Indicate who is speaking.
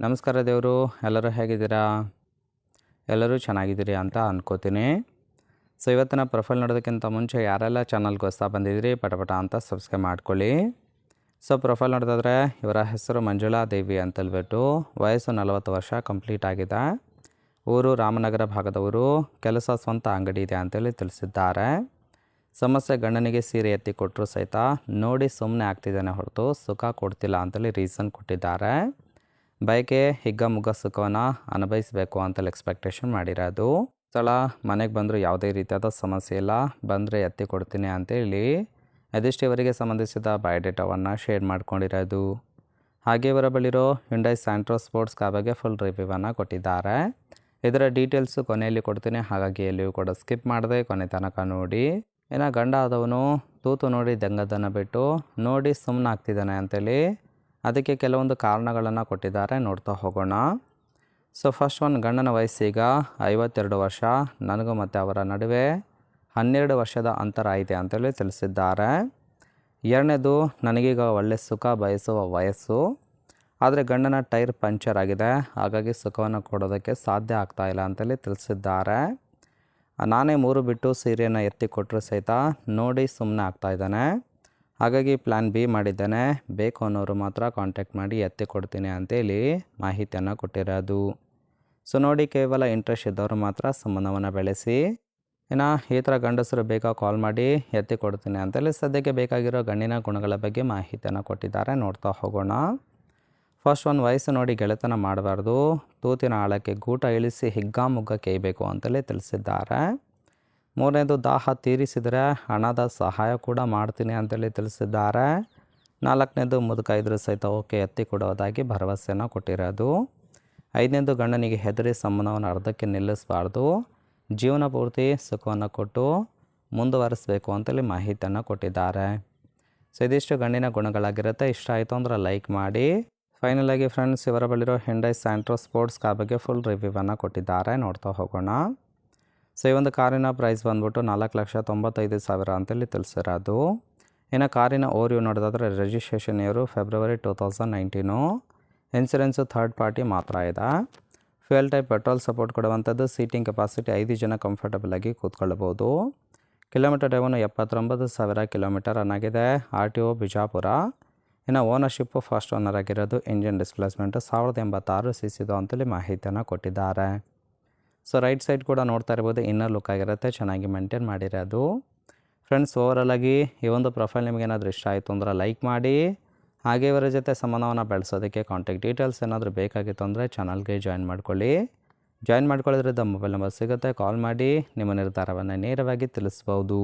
Speaker 1: ನಮಸ್ಕಾರ ದೇವರು, ಎಲ್ಲರೂ ಹೇಗಿದ್ದೀರಾ? ಎಲ್ಲರೂ ಚೆನ್ನಾಗಿದ್ದೀರಿ ಅಂತ ಅಂದ್ಕೋತೀನಿ. ಸೊ ಇವತ್ತಿನ ಪ್ರೊಫೈಲ್ ನೋಡೋದಕ್ಕಿಂತ ಮುಂಚೆ ಯಾರೆಲ್ಲ ಚಾನಲ್ಗೆ ಹೊಸ ಬಂದಿದ್ದೀರಿ ಪಟ ಅಂತ ಸಬ್ಸ್ಕ್ರೈಬ್ ಮಾಡ್ಕೊಳ್ಳಿ. ಸೊ ಪ್ರೊಫೈಲ್ ನೋಡಿದ್ರೆ ಇವರ ಹೆಸರು ಮಂಜುಳಾ ದೇವಿ ಅಂತೇಳ್ಬಿಟ್ಟು, ವಯಸ್ಸು 40 ವರ್ಷ ಕಂಪ್ಲೀಟ್ ಆಗಿದೆ. ಊರು ರಾಮನಗರ ಭಾಗದವರು, ಕೆಲಸ ಸ್ವಂತ ಅಂಗಡಿ ಇದೆ ಅಂತೇಳಿ ತಿಳಿಸಿದ್ದಾರೆ. ಸಮಸ್ಯೆ ಗಂಡನಿಗೆ ಸೀರೆ ಎತ್ತಿ ಕೊಟ್ಟರು ಸಹಿತ ನೋಡಿ ಸುಮ್ಮನೆ ಆಗ್ತಿದ್ದಾನೆ ಹೊರತು ಸುಖ ಕೊಡ್ತಿಲ್ಲ ಅಂತೇಳಿ ರೀಸನ್ ಕೊಟ್ಟಿದ್ದಾರೆ. ಬಯಕೆ ಹಿಗ್ಗಮುಗ್ಗ ಸುಖವನ್ನು ಅನುಭವಿಸಬೇಕು ಅಂತೇಳಿ ಎಕ್ಸ್ಪೆಕ್ಟೇಷನ್ ಮಾಡಿರೋದು. ಸ್ಥಳ ಮನೆಗೆ ಬಂದರೂ ಯಾವುದೇ ರೀತಿಯಾದ ಸಮಸ್ಯೆ ಇಲ್ಲ, ಬಂದರೆ ಎತ್ತಿ ಕೊಡ್ತೀನಿ ಅಂತೇಳಿ ಇದಿಷ್ಟು ಇವರಿಗೆ ಸಂಬಂಧಿಸಿದ ಬಯೋಡೇಟಾವನ್ನು ಶೇರ್ ಮಾಡ್ಕೊಂಡಿರೋದು. ಹಾಗೆ ಇವರ ಬಳಿರೋ ಹ್ಯುಂಡೈ ಸ್ಯಾಂಟ್ರೋ ಸ್ಪೋರ್ಟ್ಸ್ ಕಾರ್ ಬಗ್ಗೆ ಫುಲ್ ರಿವ್ಯೂವನ್ನು ಕೊಟ್ಟಿದ್ದಾರೆ. ಇದರ ಡೀಟೇಲ್ಸು ಕೊನೆಯಲ್ಲಿ ಕೊಡ್ತೀನಿ, ಹಾಗಾಗಿ ಎಲ್ಲಿಯೂ ಕೂಡ ಸ್ಕಿಪ್ ಮಾಡದೆ ಕೊನೆ ತನಕ ನೋಡಿ. ಇನ್ನು ಗಂಡ ಆದವನು ತೂತು ನೋಡಿ ದಂಗದನ್ನು ಬಿಟ್ಟು ನೋಡಿ ಸುಮ್ಮನೆ ಆಗ್ತಿದ್ದಾನೆ ಅಂತೇಳಿ ಅದಕ್ಕೆ ಕೆಲವೊಂದು ಕಾರಣಗಳನ್ನು ಕೊಟ್ಟಿದ್ದಾರೆ, ನೋಡ್ತಾ ಹೋಗೋಣ. ಸೊ ಫಸ್ಟ್ ಒನ್, ಗಂಡನ ವಯಸ್ಸೀಗ 52 ವರ್ಷ, ನನಗೂ ಮತ್ತು ಅವರ ನಡುವೆ 12 ವರ್ಷದ ಅಂತರ ಇದೆ ಅಂತೇಳಿ ತಿಳಿಸಿದ್ದಾರೆ. ಎರಡನೇದು, ನನಗೀಗ ಒಳ್ಳೆ ಸುಖ ಬಯಸುವ ವಯಸ್ಸು, ಆದರೆ ಗಂಡನ ಟೈರ್ ಪಂಚರ್ ಆಗಿದೆ, ಹಾಗಾಗಿ ಸುಖವನ್ನು ಕೊಡೋದಕ್ಕೆ ಸಾಧ್ಯ ಆಗ್ತಾಯಿಲ್ಲ ಅಂತೇಳಿ ತಿಳಿಸಿದ್ದಾರೆ. ನಾನೇ 3 ಬಿಟ್ಟು ಸೀರೆಯನ್ನು ಎತ್ತಿ ಕೊಟ್ಟರು ಸಹಿತ ನೋಡಿ ಸುಮ್ಮನೆ ಆಗ್ತಾಯಿದ್ದಾನೆ, ಹಾಗಾಗಿ ಪ್ಲ್ಯಾನ್ ಬಿ ಮಾಡಿದ್ದೇನೆ, ಬೇಕು ಅನ್ನೋರು ಮಾತ್ರ ಕಾಂಟ್ಯಾಕ್ಟ್ ಮಾಡಿ ಎತ್ತಿ ಕೊಡ್ತೀನಿ ಅಂತೇಳಿ ಮಾಹಿತಿಯನ್ನು ಕೊಟ್ಟಿರೋದು. ಸೊ ನೋಡಿ, ಕೇವಲ ಇಂಟ್ರೆಸ್ಟ್ ಇದ್ದವರು ಮಾತ್ರ ಸಂಬಂಧವನ್ನು ಬೆಳೆಸಿ. ಇನ್ನು ಈ ಥರ ಗಂಡಸರು ಬೇಗ ಕಾಲ್ ಮಾಡಿ ಎತ್ತಿ ಕೊಡ್ತೀನಿ ಅಂತೇಳಿ ಸದ್ಯಕ್ಕೆ ಬೇಕಾಗಿರೋ ಗಂಡಿನ ಗುಣಗಳ ಬಗ್ಗೆ ಮಾಹಿತಿಯನ್ನು ಕೊಟ್ಟಿದ್ದಾರೆ, ನೋಡ್ತಾ ಹೋಗೋಣ. ಫಸ್ಟ್ ಒನ್, ವಯಸ್ಸು ನೋಡಿ ಗೆಳೆತನ ಮಾಡಬಾರ್ದು, ತೂತಿನ ಆಳಕ್ಕೆ ಗೂಟ ಇಳಿಸಿ ಹಿಗ್ಗಾಮುಗ್ಗ ಕೇಯಬೇಕು ಅಂತೇಳಿ ತಿಳಿಸಿದ್ದಾರೆ. ಮೂರನೇದು, ದಾಹ ತೀರಿಸಿದರೆ ಹಣದ ಸಹಾಯ ಕೂಡ ಮಾಡ್ತೀನಿ ಅಂತೇಳಿ ತಿಳಿಸಿದ್ದಾರೆ. ನಾಲ್ಕನೇದು, ಮುದುಕ ಇದ್ರೂ ಸಹಿತ ಓಕೆ ಎತ್ತಿ ಕೊಡೋದಾಗಿ ಭರವಸೆಯನ್ನು ಕೊಟ್ಟಿರೋದು. ಐದನೇದು, ಗಂಡನಿಗೆ ಹೆದರಿ ಸಂಬಂಧವನ್ನು ಅರ್ಧಕ್ಕೆ ನಿಲ್ಲಿಸಬಾರ್ದು, ಜೀವನ ಪೂರ್ತಿ ಸುಖವನ್ನು ಕೊಟ್ಟು ಮುಂದುವರಿಸಬೇಕು ಅಂತೇಳಿ ಮಾಹಿತಿಯನ್ನು ಕೊಟ್ಟಿದ್ದಾರೆ. ಸೊ ಇದಿಷ್ಟು ಗಂಡಿನ ಗುಣಗಳಾಗಿರುತ್ತೆ. ಇಷ್ಟ ಆಯಿತು ಅಂದ್ರೆ ಲೈಕ್ ಮಾಡಿ. ಫೈನಲ್ ಆಗಿ ಫ್ರೆಂಡ್ಸ್, ಇವರ ಬಳಿರೋ ಹ್ಯುಂಡೈ ಸ್ಯಾಂಟ್ರೋ ಸ್ಪೋರ್ಟ್ಸ್ ಕಾರ್ ಬಗ್ಗೆ ಫುಲ್ ರಿವ್ಯೂವನ್ನು ಕೊಟ್ಟಿದ್ದಾರೆ, ನೋಡ್ತಾ ಹೋಗೋಣ. ಸೊ ಈ ಒಂದು ಕಾರಿನ ಪ್ರೈಸ್ ಬಂದ್ಬಿಟ್ಟು 4,95,000 ಅಂತೇಳಿ ತಿಳಿಸಿರೋದು. ಇನ್ನು ಕಾರಿನ ಓರಿಯು ನೋಡೋದಾದರೆ registration year February 2019, insurance third party ಮಾತ್ರ ಇದೆ. ಫ್ಯೂಯಲ್ ಟೈಪ್ ಪೆಟ್ರೋಲ್ ಸಪೋರ್ಟ್ ಕೊಡುವಂಥದ್ದು, ಸೀಟಿಂಗ್ ಕೆಪಾಸಿಟಿ 5 ಜನ ಕಂಫರ್ಟಬಲ್ ಆಗಿ ಕೂತ್ಕೊಳ್ಬೋದು. ಕಿಲೋಮೀಟರ್ ಡ್ರೈವನ್ನು 79,000 ಕಿಲೋಮೀಟರ್ ರನ್ ಆಗಿದೆ. RTO ಬಿಜಾಪುರ. ಇನ್ನು ಓನರ್ಶಿಪ್ಪು ಫಸ್ಟ್ ಓನರ್ ಆಗಿರೋದು. ಇಂಜಿನ್ ಡಿಸ್ಪ್ಲೇಸ್ಮೆಂಟು 1086 cc ಅಂತೇಳಿ ಮಾಹಿತಿಯನ್ನು ಕೊಟ್ಟಿದ್ದಾರೆ. ಸೊ ರೈಟ್ ಸೈಡ್ ಕೂಡ ನೋಡ್ತಾ ಇರ್ಬೋದು, ಇನ್ನರ್ ಲುಕ್ ಆಗಿರುತ್ತೆ, ಚೆನ್ನಾಗಿ ಮೇಂಟೈನ್ ಮಾಡಿರೋದು. ಫ್ರೆಂಡ್ಸ್, ಓವರಾಲ್ ಆಗಿ ಈ ಒಂದು ಪ್ರೊಫೈಲ್ ನಿಮಗೆ ಏನಾದರೂ ಇಷ್ಟ ಆಯಿತು ಅಂದ್ರೆ ಲೈಕ್ ಮಾಡಿ. ಹಾಗೆ ಇವರ ಜೊತೆ ಸಂಬಂಧವನ್ನು ಬೆಳೆಸೋದಕ್ಕೆ ಕಾಂಟ್ಯಾಕ್ಟ್ ಡೀಟೇಲ್ಸ್ ಏನಾದರೂ ಬೇಕಾಗಿತ್ತು ಅಂದರೆ ಚಾನಲ್ಗೆ ಜಾಯಿನ್ ಮಾಡ್ಕೊಳ್ಳಿ. ಜಾಯಿನ್ ಮಾಡ್ಕೊಳ್ಳೋದ್ರಿಂದ ಮೊಬೈಲ್ ನಂಬರ್ ಸಿಗುತ್ತೆ, ಕಾಲ್ ಮಾಡಿ ನಿಮ್ಮ ನಿರ್ಧಾರವನ್ನು ನೇರವಾಗಿ ತಿಳಿಸ್ಬೋದು.